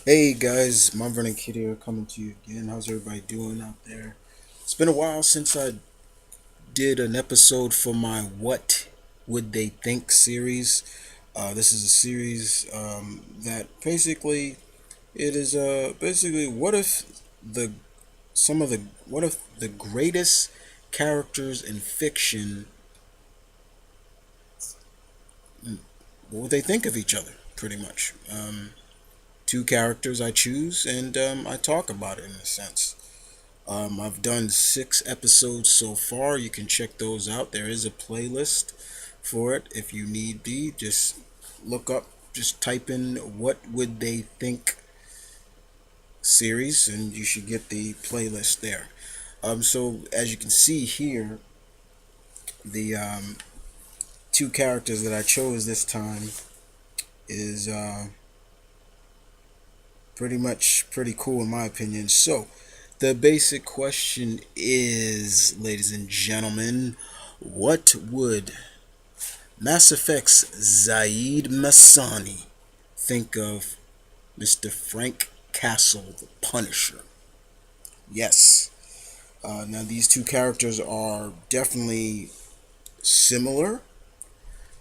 Hey guys, M.V.K here coming to you again. How's everybody doing out there? It's been a while since I did an episode for my What Would They Think series. This is a series that basically it is basically what if the some of the what if the greatest characters in fiction, what would they think of each other pretty much. Two characters I choose and I talk about it in a sense. I've done 6 episodes so far. You can check those out. There is a playlist for it if you need be. Just look up, just type in "What Would They Think" series, and you should get the playlist there. So as you can see here, the two characters that I chose this time is pretty much pretty cool in my opinion. So the basic question is, ladies and gentlemen, what would Mass Effect's Zaeed Massani think of Mr. Frank Castle, the Punisher? Yes. Now these two characters are definitely similar,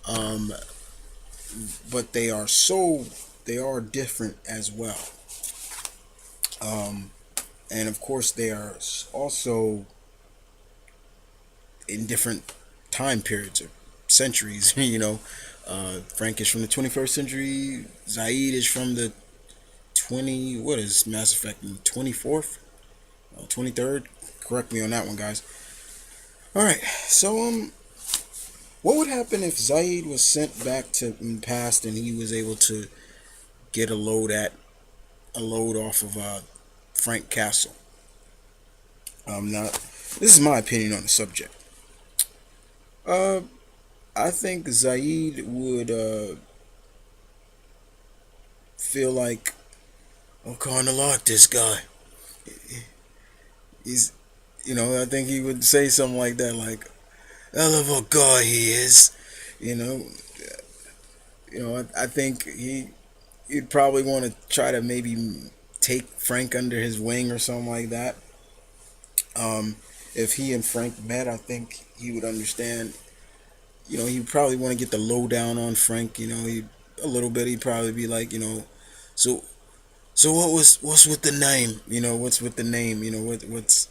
um, but they are different as well. Um, and of course, they are also in different time periods or centuries. Frank is from the 21st century. Zaid is from the 20. What is Mass Effect? 24th, 23rd. Correct me on that one, guys. All right. So what would happen if Zaid was sent back to in the past and he was able to get a load off of Frank Castle? Now this is my opinion on the subject. Uh, I think Zaid would feel like I'm kind of like this guy. He's, I think he would say something like that, like, "Hell of a guy he is." You know, I think he'd probably want to try to maybe take Frank under his wing or something like that. Um, if he and Frank met, I think he would understand. He'd probably want to get the lowdown on Frank. He a little bit. He'd probably be like, so so what's with the name? What's with the name? What's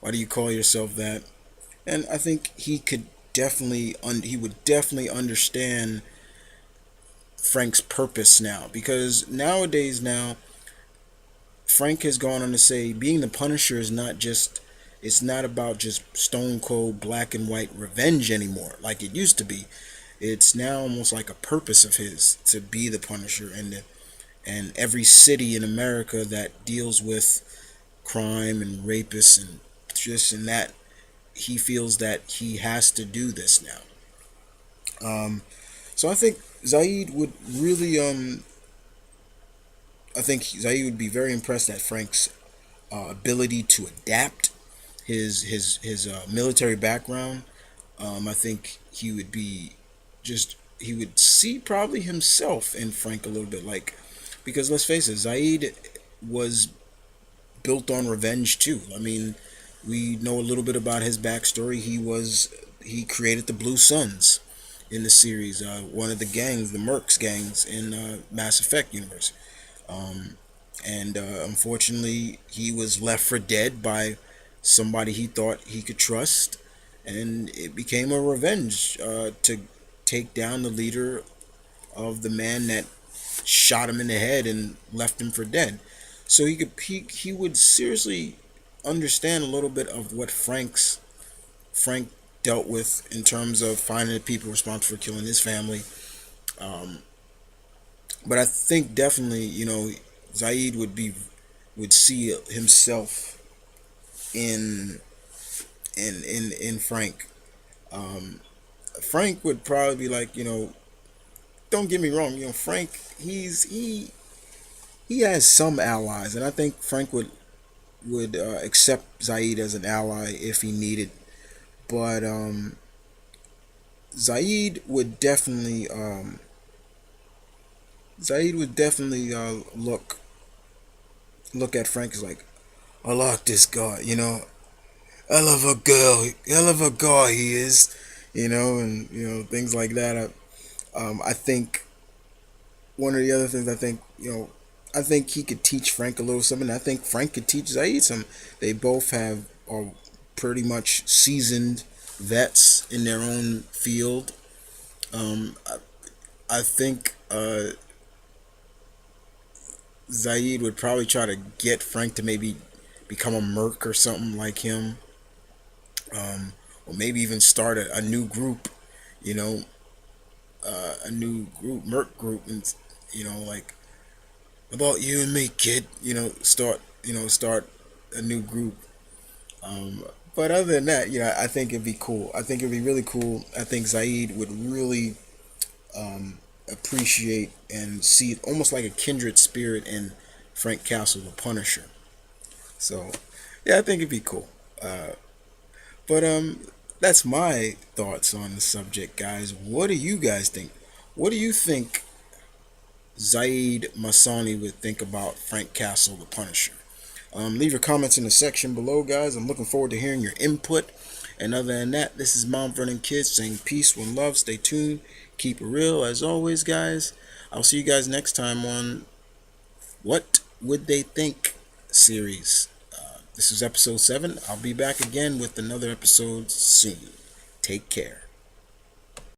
why do you call yourself that? And I think he would definitely understand Frank's purpose now, because nowadays now Frank has gone on to say being the Punisher is not just it's not about just stone cold black and white revenge anymore like it used to be. It's now almost like a purpose of his to be the Punisher, and every city in America that deals with crime and rapists and just in that, he feels that he has to do this now. So I think Zaid would really I think Zaid would be very impressed at Frank's ability to adapt, his military background. I think he would see probably himself in Frank a little bit, like, because let's face it, Zaid was built on revenge too. I mean, we know a little bit about his backstory. He created the Blue Suns in the series, one of the gangs, the Mercs gangs in Mass Effect universe. Um, and unfortunately, he was left for dead by somebody he thought he could trust, and it became a revenge to take down the leader of the man that shot him in the head and left him for dead. So he would seriously understand a little bit of what Frank dealt with in terms of finding the people responsible for killing his family. Um, but I think definitely, Zaid would see himself in in Frank. Um, Frank would probably be like, don't get me wrong, Frank, he has some allies, and I think Frank would accept Zaid as an ally if he needed. But Zaid would definitely Zaid would definitely look. look at Frank as like, I like this guy, hell of a girl, hell of a guy he is, and things like that. I think one of the other things I think he could teach Frank a little something. I think Frank could teach Zaid some. They both are pretty much seasoned vets in their own field. I think Zaid would probably try to get Frank to maybe become a merc or something like him, or maybe even start a new group, you know, a new group, merc group, and like about you and me, kid. Start a new group. But other than that, I think it'd be cool. I think it'd be really cool. I think Zaid would really appreciate and see almost like a kindred spirit in Frank Castle, the Punisher. So, yeah, I think it'd be cool. But that's my thoughts on the subject, guys. What do you guys think? What do you think Zaeed Massani would think about Frank Castle, the Punisher? Leave your comments in the section below, guys. I'm looking forward to hearing your input. And other than that, this is Mom Vernon Kids saying peace, one love, stay tuned, keep it real as always, guys. I'll see you guys next time on What Would They Think series. This is episode 7. I'll be back again with another episode soon. Take care.